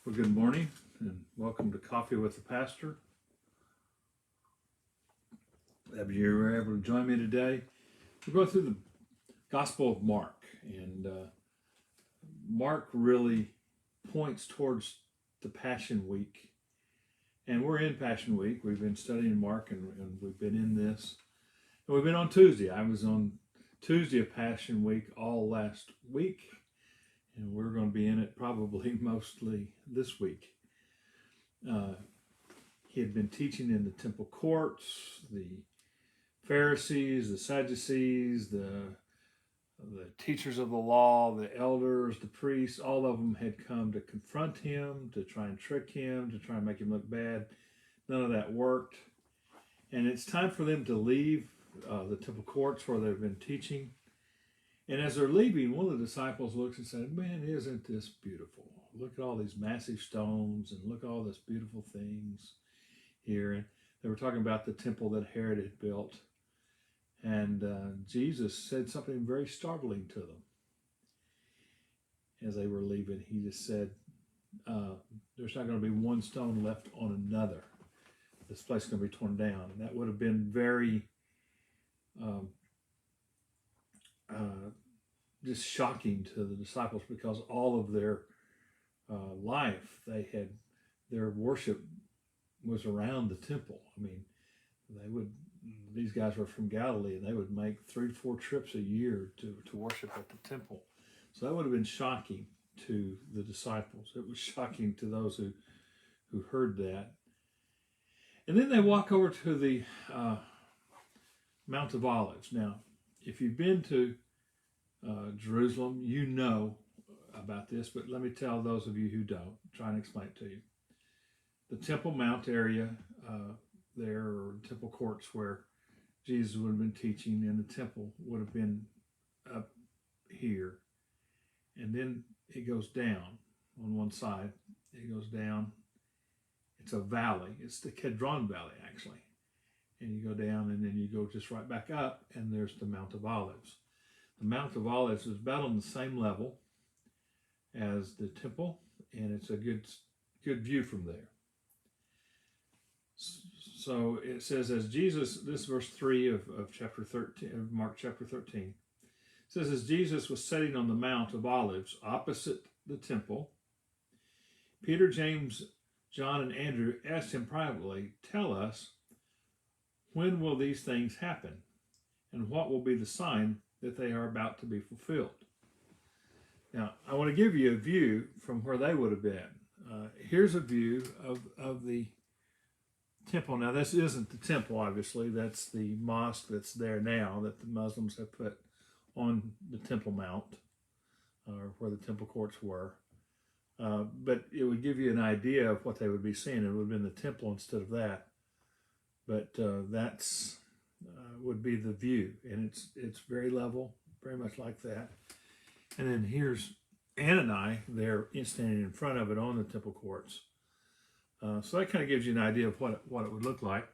Well, good morning and welcome to Coffee with the Pastor. Glad you were able to join me today. We're going through the Gospel of Mark, and Mark really points towards the Passion Week. And we're in Passion Week. We've been studying Mark, and we've been in this. And we've been on Tuesday. I was on Tuesday of Passion Week all last week, and we're going to be in it probably mostly this week. He had been teaching in the temple courts. The Pharisees, the Sadducees, the teachers of the law, the elders, the priests, all of them had come to confront him, to try and trick him, to try and make him look bad. None of that worked. And it's time for them to leave the temple courts where they've been teaching. And as they're leaving, one of the disciples looks and said, "Man, isn't this beautiful? Look at all these massive stones and look at all these beautiful things here." And they were talking about the temple that Herod had built. And Jesus said something very startling to them. As they were leaving, he just said, there's not going to be one stone left on another. This place is going to be torn down. And that would have been very just shocking to the disciples, because all of their life, their worship was around the temple. I mean, these guys were from Galilee, and they would make 3 to 4 trips a year to worship at the temple. So that would have been shocking to the disciples. It was shocking to those who heard that. And then they walk over to the Mount of Olives. Now, if you've been to Jerusalem, you know about this, but let me tell those of you who don't, try and explain it to you. The Temple Mount area, there, or temple courts where Jesus would have been teaching, and the temple would have been up here. And then it goes down on one side. It goes down. It's a valley. It's the Kedron Valley, actually. And you go down, and then you go just right back up, and there's the Mount of Olives. The Mount of Olives is about on the same level as the temple, and it's a good view from there. So it says, as Jesus, this is verse 3 of chapter 13, of Mark chapter 13. It says, as Jesus was sitting on the Mount of Olives opposite the temple, Peter, James, John, and Andrew asked him privately, "Tell us, when will these things happen? And what will be the sign that they are about to be fulfilled?" Now, I want to give you a view from where they would have been. Here's a view of the temple. Now, this isn't the temple, obviously. That's the mosque that's there now that the Muslims have put on the Temple Mount, or where the temple courts were. But it would give you an idea of what they would be seeing. It would have been the temple instead of that. But that's would be the view, and it's very level, very much like that. And then here's Ann and I there standing in front of it on the temple courts. So that kind of gives you an idea of what it would look like.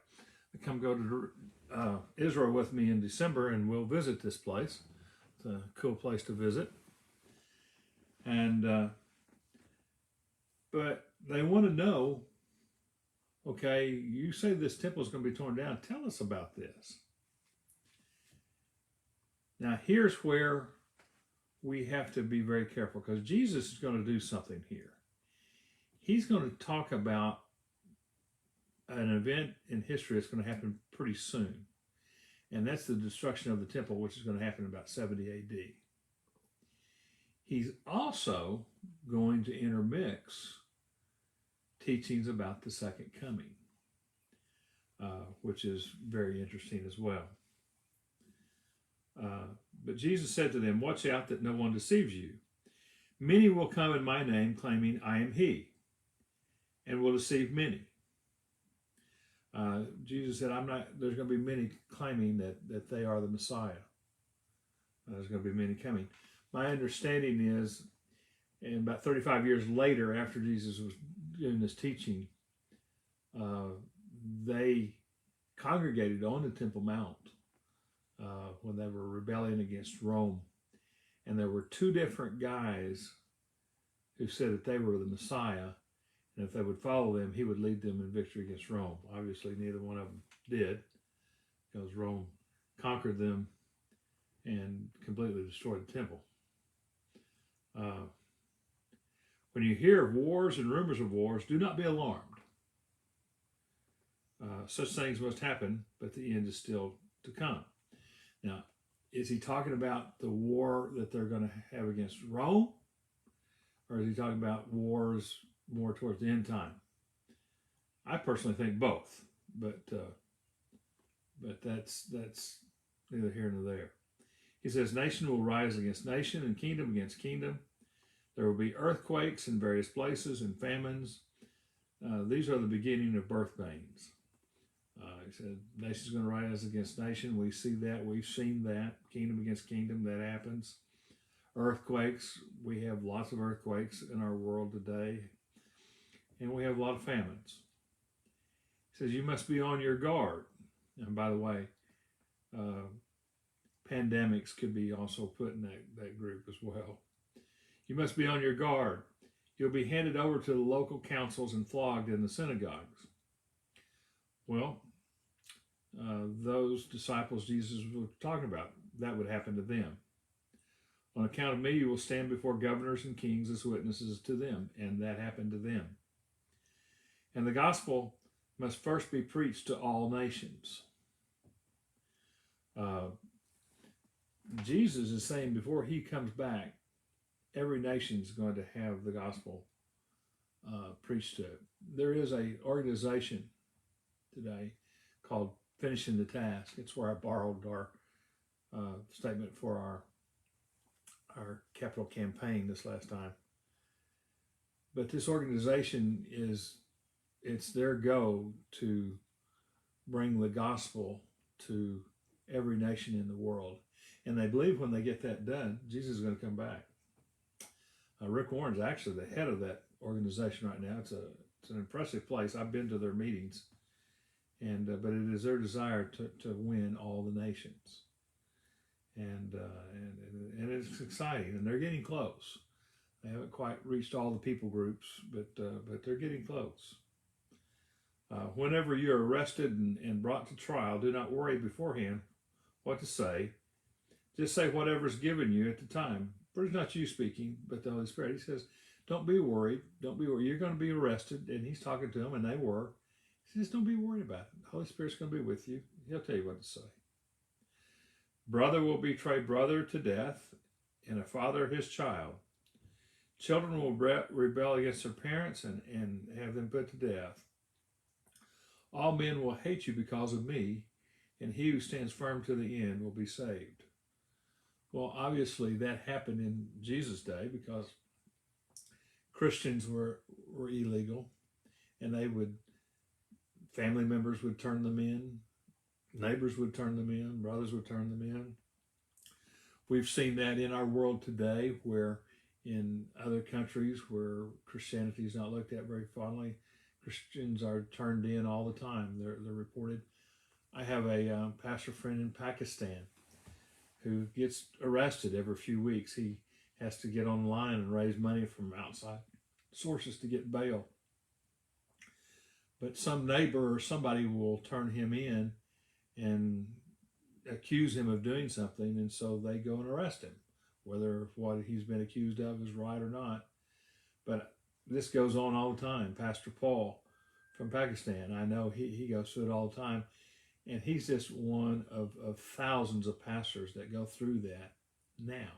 Come go to Israel with me in December, and we'll visit this place. It's a cool place to visit. And but they want to know, okay, you say this temple is going to be torn down. Tell us about this. Now, here's where we have to be very careful, because Jesus is going to do something here. He's going to talk about an event in history that's going to happen pretty soon. And that's the destruction of the temple, which is going to happen in about 70 AD. He's also going to intermix teachings about the second coming, which is very interesting as well. But Jesus said to them, "Watch out that no one deceives you. Many will come in my name, claiming I am he, and will deceive many." Jesus said, there's going to be many claiming that they are the Messiah. There's going to be many coming. My understanding is, and about 35 years later, after Jesus was doing this teaching, they congregated on the Temple Mount when they were rebelling against Rome. And there were 2 different guys who said that they were the Messiah, And if they would follow them, he would lead them in victory against Rome. Obviously, neither one of them did, because Rome conquered them and completely destroyed the temple. When you hear of wars and rumors of wars, do not be alarmed. Such things must happen, but the end is still to come. Now, is he talking about the war that they're going to have against Rome? Or is he talking about wars more towards the end time? I personally think both, but that's neither here nor there. He says, nation will rise against nation and kingdom against kingdom. There will be earthquakes in various places and famines. These are the beginning of birth pains. He said, nation's going to rise against nation. We see that. We've seen that. Kingdom against kingdom, that happens. Earthquakes. We have lots of earthquakes in our world today. And we have a lot of famines. He says, you must be on your guard. And by the way, pandemics could be also put in that group as well. You must be on your guard. You'll be handed over to the local councils and flogged in the synagogues. Well, those disciples Jesus was talking about, that would happen to them. On account of me, you will stand before governors and kings as witnesses to them, and that happened to them. And the gospel must first be preached to all nations. Jesus is saying before he comes back, every nation is going to have the gospel preached to it. There is an organization today called Finishing the Task. It's where I borrowed our statement for our capital campaign this last time. But this organization it's their goal to bring the gospel to every nation in the world. And they believe when they get that done, Jesus is going to come back. Rick Warren's actually the head of that organization right now. It's an impressive place. I've been to their meetings, and but it is their desire to win all the nations, and it's exciting, and they're getting close. They haven't quite reached all the people groups, but they're getting close. Whenever you're arrested and brought to trial, do not worry beforehand what to say. Just say whatever's given you at the time. For it's not you speaking, but the Holy Spirit. He says, don't be worried. Don't be worried. You're going to be arrested. And he's talking to them, and they were. He says, don't be worried about it. The Holy Spirit's going to be with you. He'll tell you what to say. Brother will betray brother to death, and a father his child. Children will rebel against their parents and have them put to death. All men will hate you because of me, and he who stands firm to the end will be saved. Well, obviously that happened in Jesus' day because Christians were illegal, and family members would turn them in, neighbors would turn them in, brothers would turn them in. We've seen that in our world today, where in other countries where Christianity is not looked at very fondly, Christians are turned in all the time. They're reported. I have a pastor friend in Pakistan who gets arrested every few weeks. He has to get online and raise money from outside sources to get bail. But some neighbor or somebody will turn him in and accuse him of doing something, and so they go and arrest him, whether what he's been accused of is right or not. But this goes on all the time. Pastor Paul from Pakistan, I know he goes through it all the time. And he's just one of thousands of pastors that go through that now.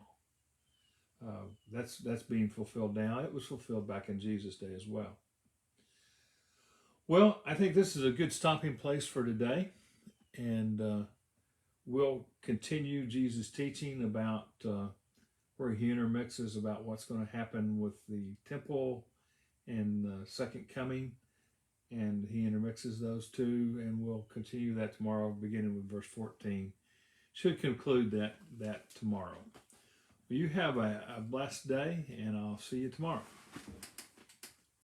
That's being fulfilled now. It was fulfilled back in Jesus' day as well. Well, I think this is a good stopping place for today. And we'll continue Jesus' teaching about where he intermixes about what's going to happen with the temple and the second coming. And he intermixes those two, and we'll continue that tomorrow, beginning with verse 14. Should conclude that tomorrow. Well, you have a blessed day, and I'll see you tomorrow.